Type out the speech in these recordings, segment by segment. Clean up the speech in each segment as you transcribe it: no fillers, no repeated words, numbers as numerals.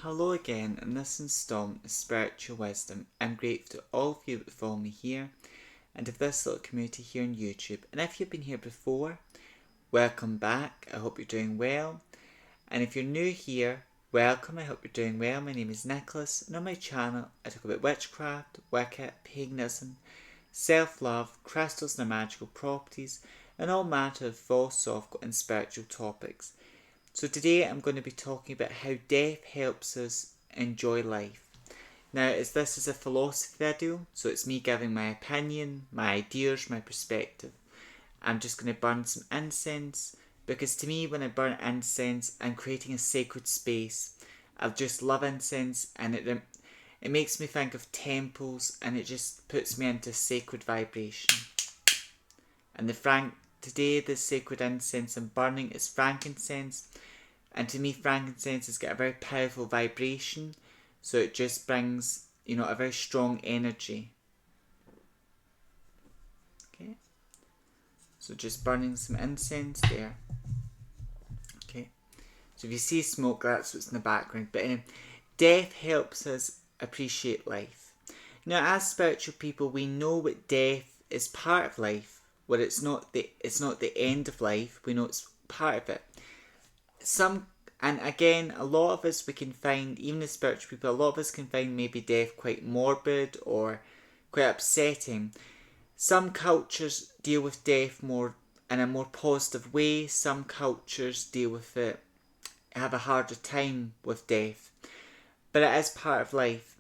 Hello again in this instalment of Spiritual Wisdom. I'm grateful to all of you that follow me here and of this little community here on YouTube. And if you've been here before, welcome back. I hope you're doing well. And if you're new here, welcome. I hope you're doing well. My name is Nicholas, and on my channel I talk about witchcraft, Wicca, paganism, self-love, crystals and their magical properties, and all matter of philosophical and spiritual topics. So today I'm going to be talking about how death helps us enjoy life. Now, as this is a philosophy video, so it's me giving my opinion, my ideas, my perspective. I'm just going to burn some incense, because to me when I burn incense, I'm creating a sacred space. I just love incense, and it makes me think of temples, and it just puts me into sacred vibration. And today the sacred incense I'm burning is frankincense. And to me, frankincense has got a very powerful vibration, so it just brings, a very strong energy. Okay, so just burning some incense there. Okay, so if you see smoke, that's what's in the background. But anyway, death helps us appreciate life. Now, as spiritual people, we know that death is part of life, where it's not the end of life. We know it's part of it. And again, a lot of us, we can find, even as spiritual people, a lot of us can find maybe death quite morbid or quite upsetting. Some cultures deal with death more in a more positive way. Some cultures deal with it, have a harder time with death. But it is part of life.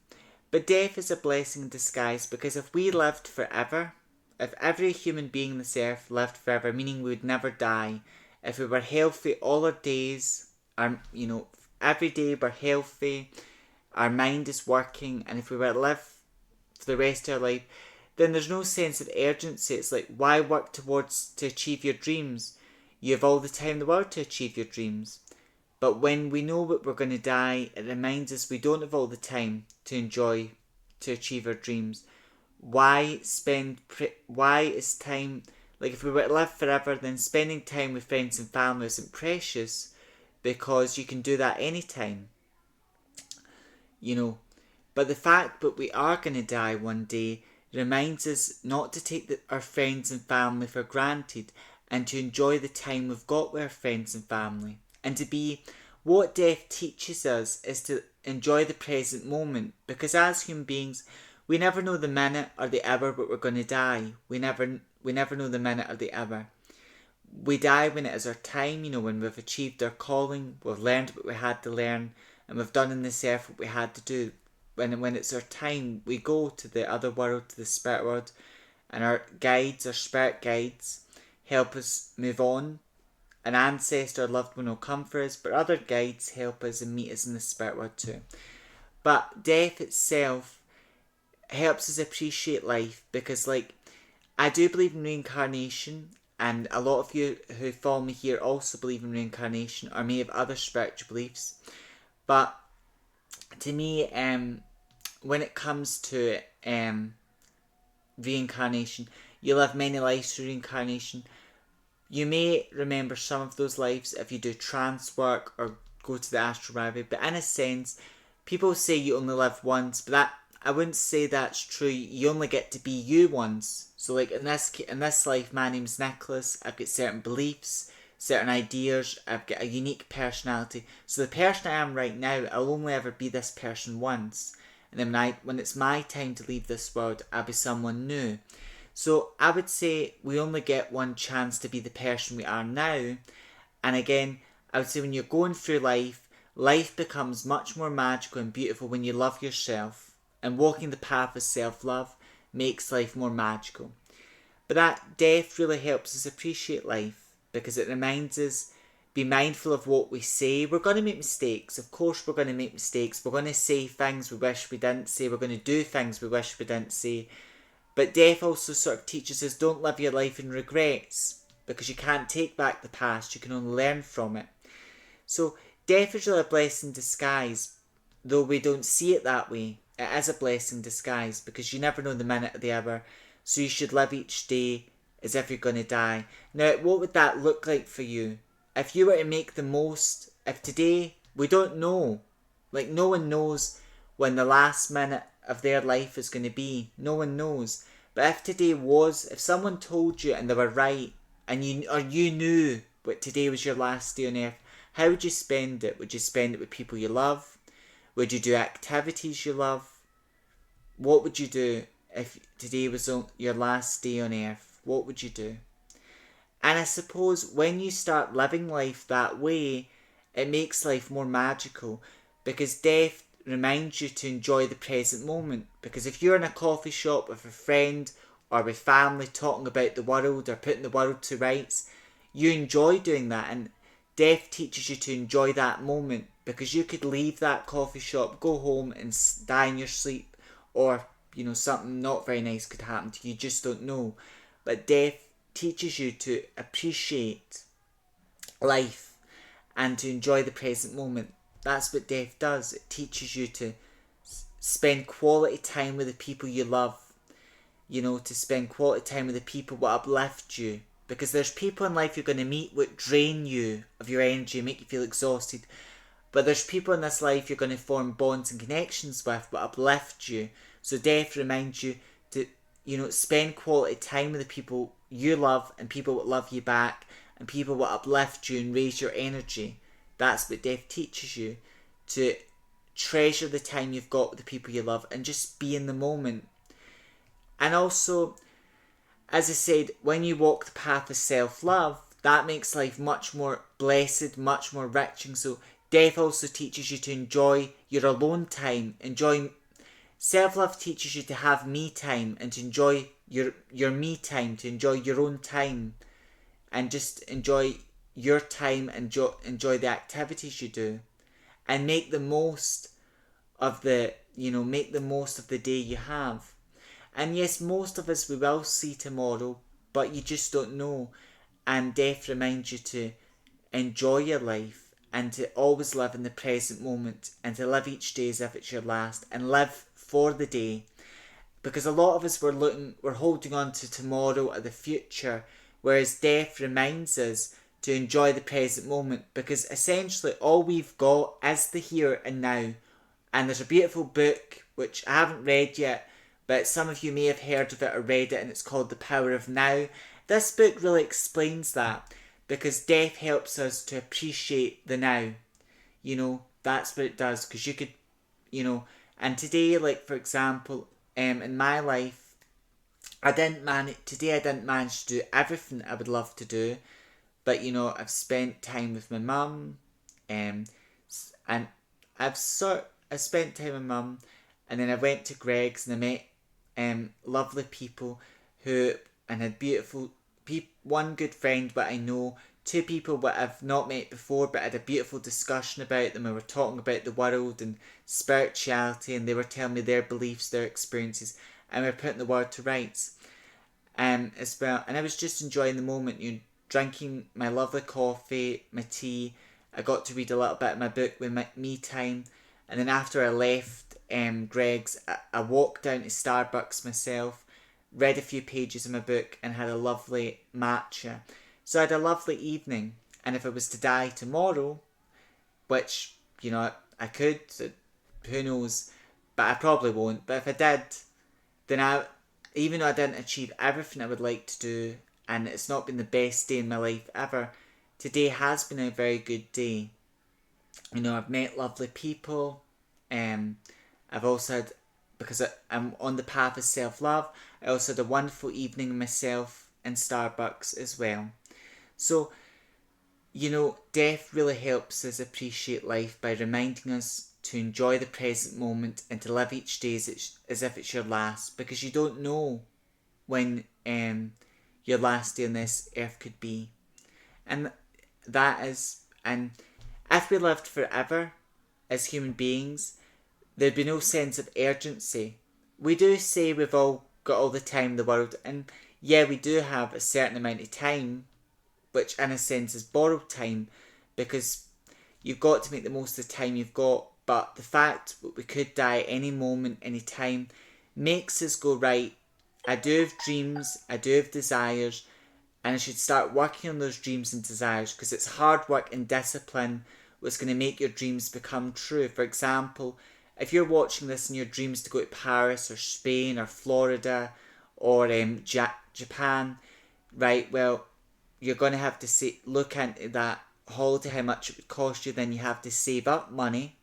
But death is a blessing in disguise, because if we lived forever, if every human being on this earth lived forever, meaning we would never die, if we were healthy all our days, every day we're healthy, our mind is working, and if we were to live for the rest of our life, then there's no sense of urgency. It's like, why work to achieve your dreams? You have all the time in the world to achieve your dreams. But when we know that we're going to die, it reminds us we don't have all the time to achieve our dreams. Why is time, like if we were to live forever, then spending time with friends and family isn't precious, because you can do that anytime. But the fact that we are going to die one day reminds us not to take our friends and family for granted, and to enjoy the time we've got with our friends and family. And what death teaches us is to enjoy the present moment, because as human beings, we never know the minute or the hour that we're going to die. We never know the minute or the hour. We die when it is our time, when we've achieved our calling, we've learned what we had to learn, and we've done in this earth what we had to do. When it's our time, we go to the other world, to the spirit world, and our spirit guides, help us move on. An ancestor, a loved one will come for us, but other guides help us and meet us in the spirit world too. But death itself helps us appreciate life, because I do believe in reincarnation, and a lot of you who follow me here also believe in reincarnation, or may have other spiritual beliefs. But to me, when it comes to reincarnation, you live many lives through reincarnation. You may remember some of those lives if you do trance work or go to the astral body, but in a sense, people say you only live once, but I wouldn't say that's true. You only get to be you once. So in this life, my name's Nicholas. I've got certain beliefs, certain ideas. I've got a unique personality. So the person I am right now, I'll only ever be this person once. And then when it's my time to leave this world, I'll be someone new. So I would say we only get one chance to be the person we are now. And again, I would say when you're going through life becomes much more magical and beautiful when you love yourself. And walking the path of self-love makes life more magical. But that death really helps us appreciate life, because it reminds us, be mindful of what we say. We're going to make mistakes. Of course we're going to make mistakes. We're going to say things we wish we didn't say. We're going to do things we wish we didn't say. But death also sort of teaches us, don't live your life in regrets, because you can't take back the past. You can only learn from it. So death is really a blessing in disguise, though we don't see it that way. It is a blessing in disguise, because you never know the minute or the hour, so you should live each day as if you're going to die. Now, what would that look like for you? If you were to make the most, if today, we don't know Like, no one knows when the last minute of their life is going to be. No one knows. But if someone told you and they were right, and you knew what today was your last day on earth, how would you spend it? Would you spend it with people you love? Would you do activities you love? What would you do if today was your last day on earth? What would you do? And I suppose when you start living life that way, it makes life more magical, because death reminds you to enjoy the present moment. Because if you're in a coffee shop with a friend or with family talking about the world or putting the world to rights, you enjoy doing that, and death teaches you to enjoy that moment, because you could leave that coffee shop, go home and die in your sleep, or something not very nice could happen to you. You just don't know. But death teaches you to appreciate life and to enjoy the present moment. That's what death does. It teaches you to spend quality time with the people you love. To spend quality time with the people that uplift you. Because there's people in life you're going to meet that drain you of your energy and make you feel exhausted. But there's people in this life you're going to form bonds and connections with that uplift you. So death reminds you to, spend quality time with the people you love and people that love you back and people that uplift you and raise your energy. That's what death teaches you. To treasure the time you've got with the people you love and just be in the moment. And also, as I said, when you walk the path of self-love, that makes life much more blessed, much more rich. And so death also teaches you to enjoy your alone time. Self-love teaches you to have me time and to enjoy your me time, to enjoy your own time and just enjoy your time and enjoy the activities you do and make the most of the day you have. And yes, most of us, we will see tomorrow, but you just don't know. And death reminds you to enjoy your life and to always live in the present moment and to live each day as if it's your last and live for the day. Because a lot of us, we're holding on to tomorrow or the future, whereas death reminds us to enjoy the present moment, because essentially all we've got is the here and now. And there's a beautiful book which I haven't read yet, but some of you may have heard of it or read it, and it's called The Power of Now. This book really explains that, because death helps us to appreciate the now. That's what it does, because you could, and today, like for example, in my life, I didn't manage to do everything I would love to do, but I've spent time with my mum, and I've spent time with mum, and then I went to Greg's and I met lovely people and had beautiful one good friend that I know, two people that I've not met before but had a beautiful discussion about them. We were talking about the world and spirituality, and they were telling me their beliefs, their experiences, and we were putting the world to rights as well. And I was just enjoying the moment, drinking my lovely coffee, my tea. I got to read a little bit of my book with my me time, and then after I left Greg's, I walked down to Starbucks myself, read a few pages of my book, and had a lovely matcha. So I had a lovely evening. And if I was to die tomorrow, which I could, who knows, but I probably won't. But if I did, then even though I didn't achieve everything I would like to do, and it's not been the best day in my life ever, today has been a very good day. I've met lovely people. I've also had, because I'm on the path of self-love, I also had a wonderful evening myself in Starbucks as well. So, death really helps us appreciate life by reminding us to enjoy the present moment and to live each day as if it's your last, because you don't know when your last day on this earth could be. And if we lived forever as human beings, there'd be no sense of urgency. We do say we've all got all the time in the world, and yeah, we do have a certain amount of time, which in a sense is borrowed time, because you've got to make the most of the time you've got. But the fact that we could die any moment, any time, makes us go, right, I do have dreams, I do have desires, and I should start working on those dreams and desires, because it's hard work and discipline what's going to make your dreams become true. For example, if you're watching this and your dreams to go to Paris or Spain or Florida or Japan, right, well, you're going to have to look into that holiday, how much it would cost you. Then you have to save up money,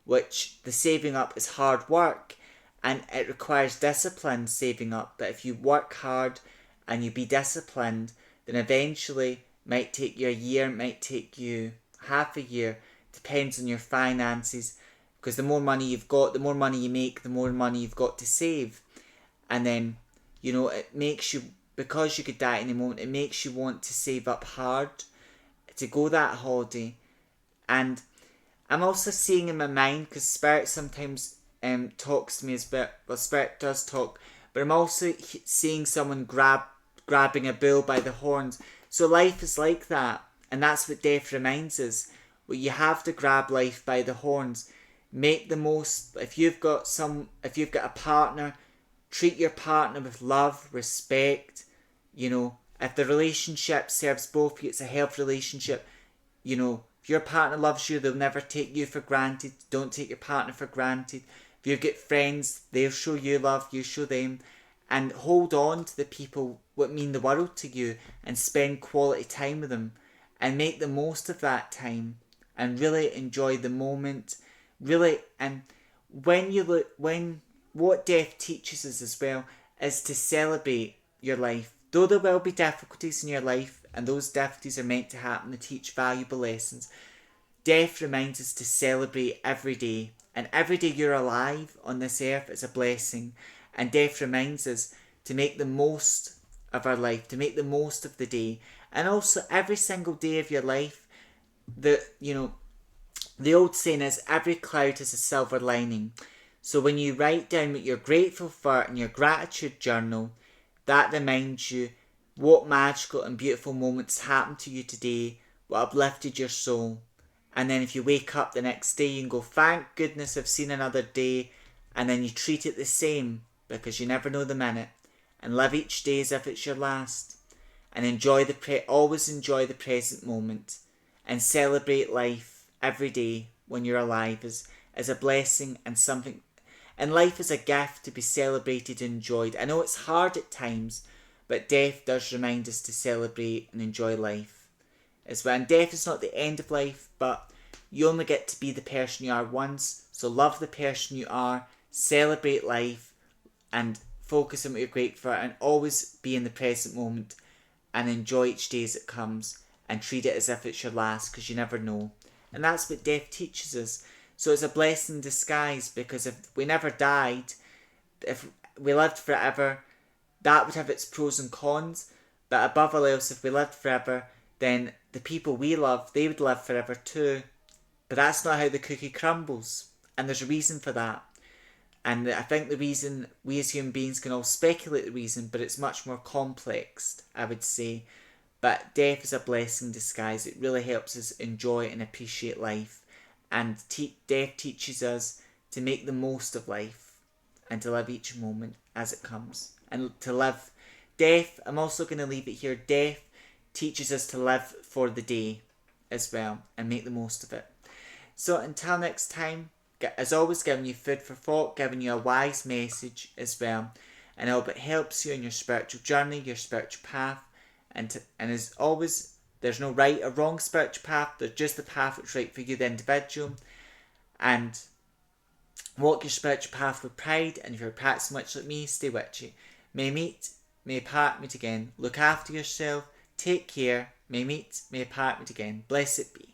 which the saving up is hard work and it requires discipline saving up. But if you work hard and you be disciplined, then eventually it might take you a year, it might take you half a year, depends on your finances, because the more money you've got, the more money you make, the more money you've got to save. And then, it makes you, because you could die at any moment, it makes you want to save up hard to go that holiday. And I'm also seeing in my mind, because Spirit sometimes talks to me as well, Spirit does talk, but I'm also seeing someone grabbing a bull by the horns. So life is like that, and that's what death reminds us. Well, you have to grab life by the horns. Make the most. If you've got a partner, treat your partner with love, respect. If the relationship serves both of you, it's a healthy relationship. If your partner loves you, they'll never take you for granted. Don't take your partner for granted. If you've got friends, they'll show you love, you show them. And hold on to the people what mean the world to you and spend quality time with them. And make the most of that time. And really enjoy the moment. Really, and what death teaches us as well is to celebrate your life. Though there will be difficulties in your life, and those difficulties are meant to happen to teach valuable lessons, death reminds us to celebrate every day. And every day you're alive on this earth is a blessing. And death reminds us to make the most of our life, to make the most of the day. And also every single day of your life, the old saying is, every cloud has a silver lining. So when you write down what you're grateful for in your gratitude journal, that reminds you what magical and beautiful moments happened to you today, what uplifted your soul. And then if you wake up the next day, you can go, thank goodness I've seen another day. And then you treat it the same, because you never know the minute. And live each day as if it's your last. And always enjoy the present moment. And celebrate life every day when you're alive as a blessing and something. And life is a gift to be celebrated and enjoyed. I know it's hard at times, but death does remind us to celebrate and enjoy life as well. And death is not the end of life, but you only get to be the person you are once. So love the person you are, celebrate life, and focus on what you're grateful for, and always be in the present moment and enjoy each day as it comes, and treat it as if it's your last, because you never know. And that's what death teaches us. So it's a blessing in disguise, because if we never died, if we lived forever, that would have its pros and cons. But above all else, if we lived forever, then the people we love, they would live forever too. But that's not how the cookie crumbles. And there's a reason for that. And I think the reason, we as human beings can all speculate the reason, but it's much more complex, I would say. But death is a blessing in disguise. It really helps us enjoy and appreciate life. And death teaches us to make the most of life and to live each moment as it comes. And to live. Death, I'm also going to leave it here. Death teaches us to live for the day as well and make the most of it. So until next time, as always, giving you food for thought, giving you a wise message as well. And I hope it helps you in your spiritual journey, your spiritual path. And as always, there's no right or wrong spiritual path. There's just the path that's right for you, the individual. And walk your spiritual path with pride. And if you're practicing much like me, stay with you. May part meet again. Look after yourself. Take care. May part meet again. Blessed be.